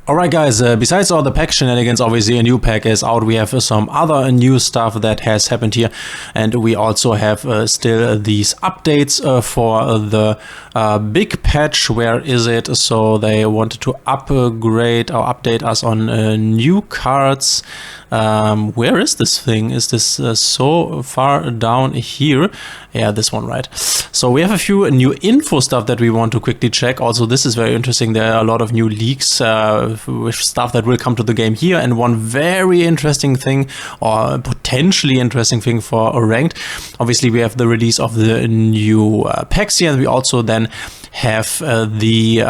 Alright guys, besides all the pack shenanigans, obviously a new pack is out. We have some other new stuff that has happened here, and we also have still these updates for the big patch. Where is it? So they wanted to upgrade or update us on new cards. Where is this thing? Is this so far down here? Yeah, this one, right? So we have a few new info stuff that we want to quickly check. Also, this is very interesting. There are a lot of new leaks with stuff that will come to the game here, and one very interesting thing, or potentially interesting thing for ranked. Obviously, we have the release of the new packs here, and we also then have the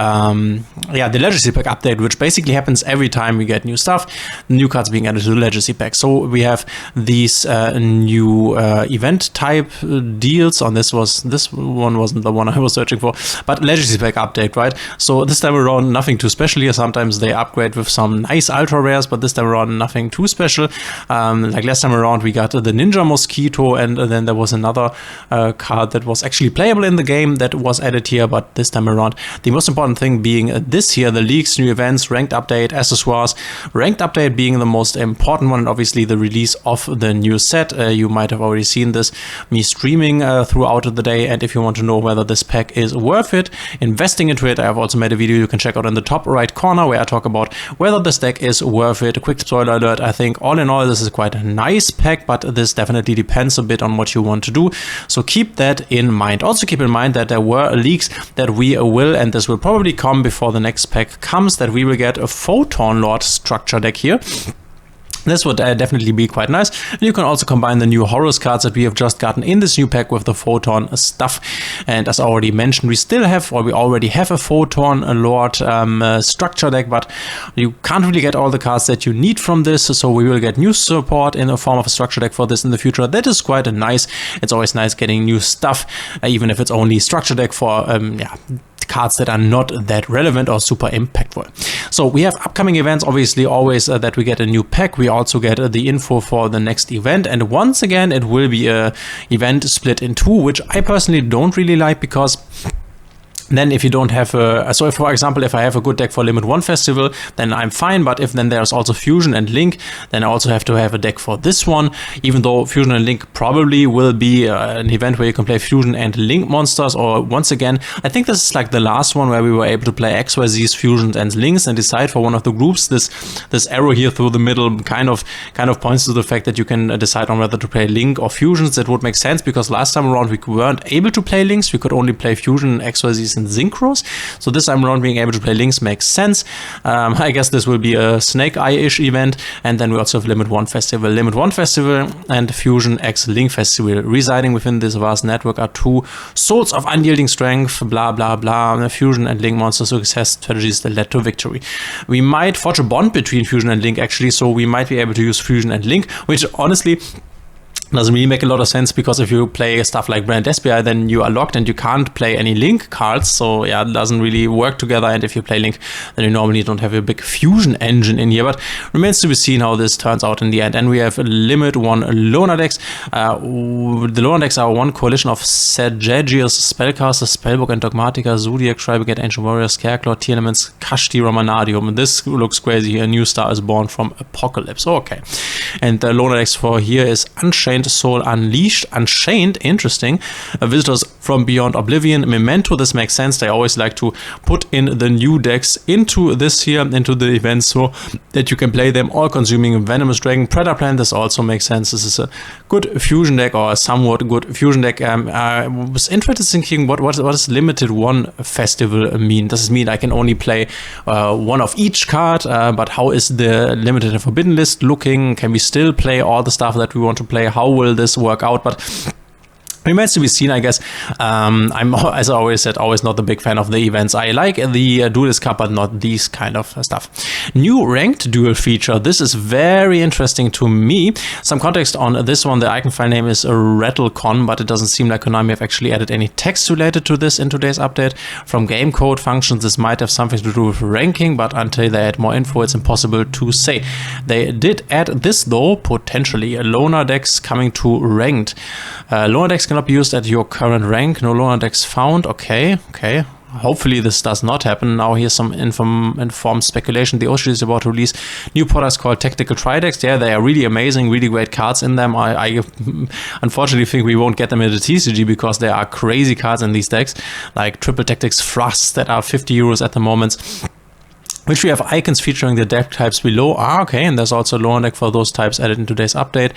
legacy pack update, which basically happens every time we get new stuff, new cards being added to the legacy pack. So we have these new event type deals. On this one wasn't the one I was searching for, but legacy pack update, right? So this time around, nothing too special here. Sometimes they upgrade with some nice ultra rares, but this time around, nothing too special. Like last time around, we got the Ninja Mosquito, and then there was another card that was actually playable in the game that was added here, but this time around, the most important thing being this here, the leaks, new events, ranked update, accessoires. Ranked update being the most important one, and obviously the release of the new set. You might have already seen this, me streaming throughout the day, and if you want to know whether this pack is worth it, investing into it, I have also made a video you can check out in the top right corner where I talk about whether this deck is worth it. A quick spoiler alert, I think all in all this is quite a nice pack, but this definitely depends a bit on what you want to do, so keep that in mind. Also keep in mind that there were leaks that we will, and this will probably come before the next pack comes, that we will get a Photon Lord structure deck here. This would definitely be quite nice. And you can also combine the new Horus cards that we have just gotten in this new pack with the Photon stuff. And as I already mentioned, we already have a Photon Lord structure deck, but you can't really get all the cards that you need from this. So we will get new support in the form of a structure deck for this in the future. That is quite nice. It's always nice getting new stuff, even if it's only structure deck for cards that are not that relevant or super impactful. So we have upcoming events, obviously always that we get a new pack. We also get the info for the next event, and once again it will be a event split in two, which I personally don't really like, because then if you don't have so if, for example, if I have a good deck for Limit 1 Festival, then I'm fine, but if then there's also Fusion and Link, then I also have to have a deck for this one, even though Fusion and Link probably will be an event where you can play Fusion and Link monsters. Or once again, I think this is like the last one where we were able to play XYZ's Fusions and Links and decide for one of the groups. This arrow here through the middle kind of points to the fact that you can decide on whether to play Link or Fusions. That would make sense, because last time around we weren't able to play Links, we could only play Fusion, XYZ's and Synchros. So this time around being able to play Links makes sense. I guess this will be a Snake Eye-ish event. And then we also have Limit 1 Festival. Limit 1 Festival and Fusion X Link Festival. Residing within this vast network are two souls of unyielding strength, blah blah blah. Fusion and Link monster success strategies that led to victory. We might forge a bond between Fusion and Link, actually, so we might be able to use Fusion and Link, which honestly doesn't really make a lot of sense, because if you play stuff like Brand SBI, then you are locked and you can't play any Link cards. So yeah, it doesn't really work together. And if you play Link, then you normally don't have a big fusion engine in here. But remains to be seen how this turns out in the end. And we have Limit 1 Loner decks. The Loner decks are one coalition of Sagacious Spellcasters, Spellbook and Dogmatica, Zodiac, Tribrigade, Ancient Warrior, Scareclaw, Tier Elements, Kashti, Romanadium. this looks crazy. A new star is born from Apocalypse. Okay. And the Loner decks for here is Unchained Soul Unleashed, Unchained, interesting. Visitors from Beyond Oblivion, Memento. This makes sense. They always like to put in the new decks into this here, into the event, so that you can play them, all consuming Venomous Dragon. Predator Plant, this also makes sense. This is a good fusion deck, or a somewhat good fusion deck. I was interested in thinking, what does Limited 1 Festival mean? Does it mean I can only play one of each card? But how is the Limited and Forbidden list looking? Can we still play all the stuff that we want to play? How will this work out? But remains to be seen, I guess. I'm, as I always said, always not the big fan of the events. I like the Duelist Cup, but not these kind of stuff. New ranked duel feature. This is very interesting to me. Some context on this one. The icon file name is Rattlecon, but it doesn't seem like Konami have actually added any text related to this in today's update. From game code functions, this might have something to do with ranking, but until they add more info, it's impossible to say. They did add this though, potentially. Loner decks coming to ranked. Loner decks cannot be used at your current rank. No loner decks found. Okay. hopefully this does not happen. Now here's some informed speculation. The Oshi is about to release new products called Tactical Tridecks. Yeah, they are really amazing, really great cards in them. I unfortunately think we won't get them in the TCG because there are crazy cards in these decks, like Triple Tactics Thrusts that are 50 euros at the moment, which we have icons featuring the deck types below. Okay, and there's also a Lorna deck for those types added in today's update.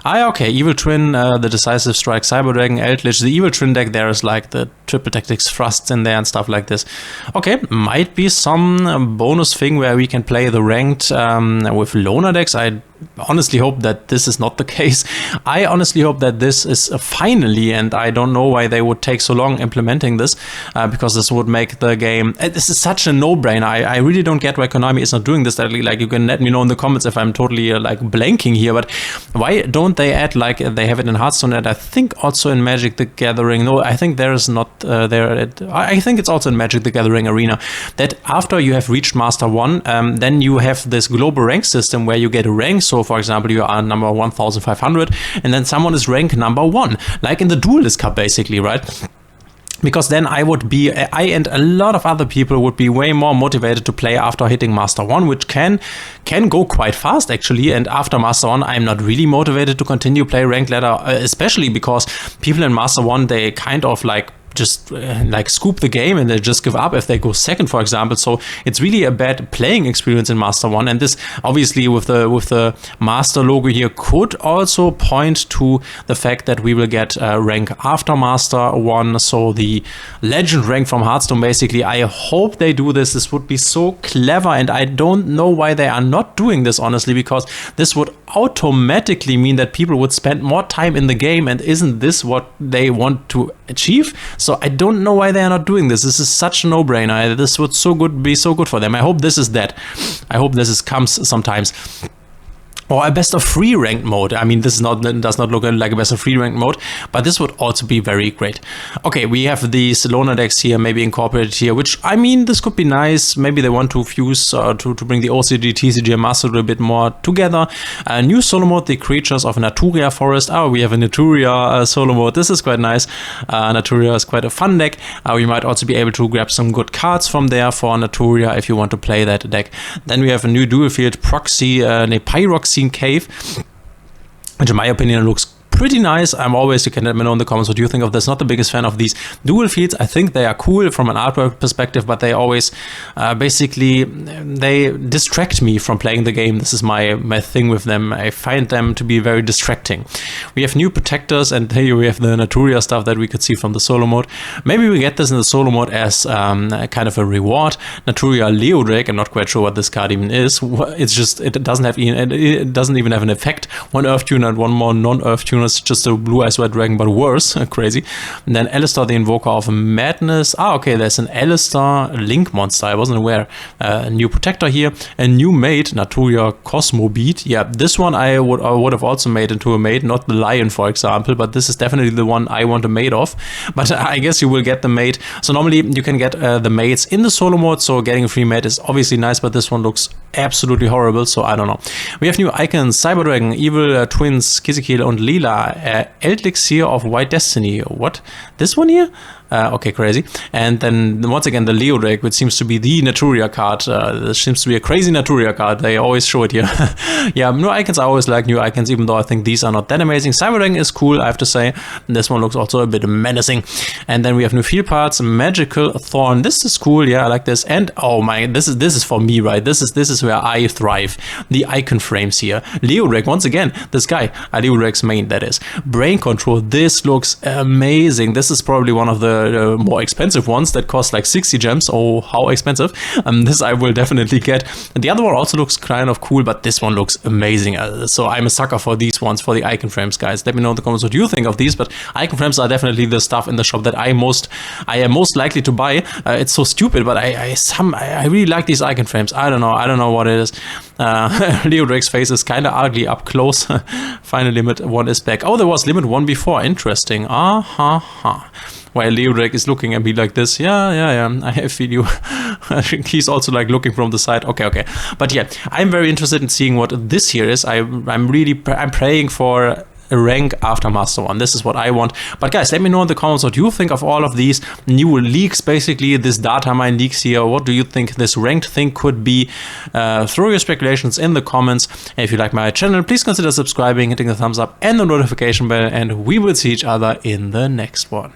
Okay, Evil Twin, the Decisive Strike, Cyber Dragon, Eldritch. The Evil Twin deck, there is like the Triple Tactics Thrusts in there and stuff like this. Okay, might be some bonus thing where we can play the ranked with Lorna decks. I honestly hope that this is not the case. I honestly hope that this is finally, and I don't know why they would take so long implementing this, because this would make the game, this is such a no-brainer. I really don't get why Konami is not doing this. Like, you can let me know in the comments if I'm totally like blanking here, but why don't they add, like they have it in Hearthstone and I think also in Magic the Gathering. No, I think there is not I think it's also in Magic the Gathering Arena, that after you have reached Master 1, then you have this global rank system where you get a rank. So for example, you are number 1500 and then someone is rank number 1, like in the Duelist Cup basically, right? Because then I and a lot of other people would be way more motivated to play after hitting Master 1, which can go quite fast actually. And after Master 1, I'm not really motivated to continue play ranked ladder, especially because people in Master 1, they kind of like just like scoop the game and they just give up if they go second, for example. So it's really a bad playing experience in Master 1, and this obviously with the Master logo here could also point to the fact that we will get rank after Master 1, so the Legend rank from Hearthstone basically. I hope they do this. This would be so clever, and I don't know why they are not doing this, honestly, because this would automatically mean that people would spend more time in the game, and isn't this what they want to achieve? So I don't know why they are not doing this. This is such a no-brainer. This would be so good for them. I hope this is that. I hope this comes sometimes. Or a best of 3 ranked mode. I mean, this does not look like a best of 3 ranked mode, but this would also be very great. Okay, we have these Lorna decks here, maybe incorporated here, which, I mean, this could be nice. Maybe they want to fuse to bring the OCG, TCG, and Master a bit more together. New solo mode, the Creatures of Naturia Forest. Oh, we have a Naturia solo mode. This is quite nice. Naturia is quite a fun deck. We might also be able to grab some good cards from there for Naturia if you want to play that deck. Then we have a new dual field Proxy, Pyroxene Cave, which in my opinion looks pretty nice. You can let me know in the comments what you think of this. Not the biggest fan of these dual fields. I think they are cool from an artwork perspective, but they always basically they distract me from playing the game. This is my thing with them. I find them to be very distracting. We have new protectors, and here we have the Naturia stuff that we could see from the solo mode. Maybe we get this in the solo mode as kind of a reward. Naturia Leo Drake. I'm not quite sure what this card even is. It's just it doesn't even have an effect. One Earth tuner and one more non-Earth tuners. Just a Blue Eyes White Dragon, but worse. Crazy. And then Alistar, the Invoker of Madness. Okay, there's an Alistar Link monster. I wasn't aware. A new Protector here. A new mate, Naturia Cosmobeat. Yeah, this one I would have also made into a mate, not the Lion, for example, but this is definitely the one I want a mate of. But I guess you will get the mate. So normally you can get the mates in the solo mode, so getting a free mate is obviously nice, but this one looks absolutely horrible, so I don't know. We have new icons, Cyber Dragon, Evil Twins, Kizikil, and Lila. Elixir of White Destiny. What? This one here? Okay, crazy. And then once again the Leo Drake, which seems to be the Naturia card. This seems to be a crazy Naturia card. They always show it here. Yeah, new icons. I always like new icons, even though I think these are not that amazing. Cyber Dragon is cool, I have to say. This one looks also a bit menacing. And then we have new field parts, Magical Thorn. This is cool. Yeah, I like this. And oh my, this is for me, right? This is where I thrive. The icon frames here. Leo Drake, once again, this guy, Leo Drake's main, that is. Brain Control. This looks amazing. This is probably one of the more expensive ones that cost like 60 gems. Oh, how expensive. This I will definitely get. And the other one also looks kind of cool, but this one looks amazing. So I'm a sucker for these ones, for the icon frames, guys. Let me know in the comments what you think of these, but icon frames are definitely the stuff in the shop that I am most likely to buy. It's so stupid, but I really like these icon frames. I don't know what it is. Leo Drake's face is kind of ugly up close. Finally, limit 1 is back. Oh, there was limit 1 before. Interesting. While Leo Drake is looking at me like this. Yeah. I feel you. I think he's also like looking from the side. Okay. But yeah, I'm very interested in seeing what this here is. I'm praying for rank after Master 1. This is what I want. But guys, let me know in the comments what you think of all of these new leaks, basically this DATAMINE leaks here. What do you think this ranked thing could be? Throw your speculations in the comments. And if you like my channel, please consider subscribing, hitting the thumbs up and the notification bell, and we will see each other in the next one.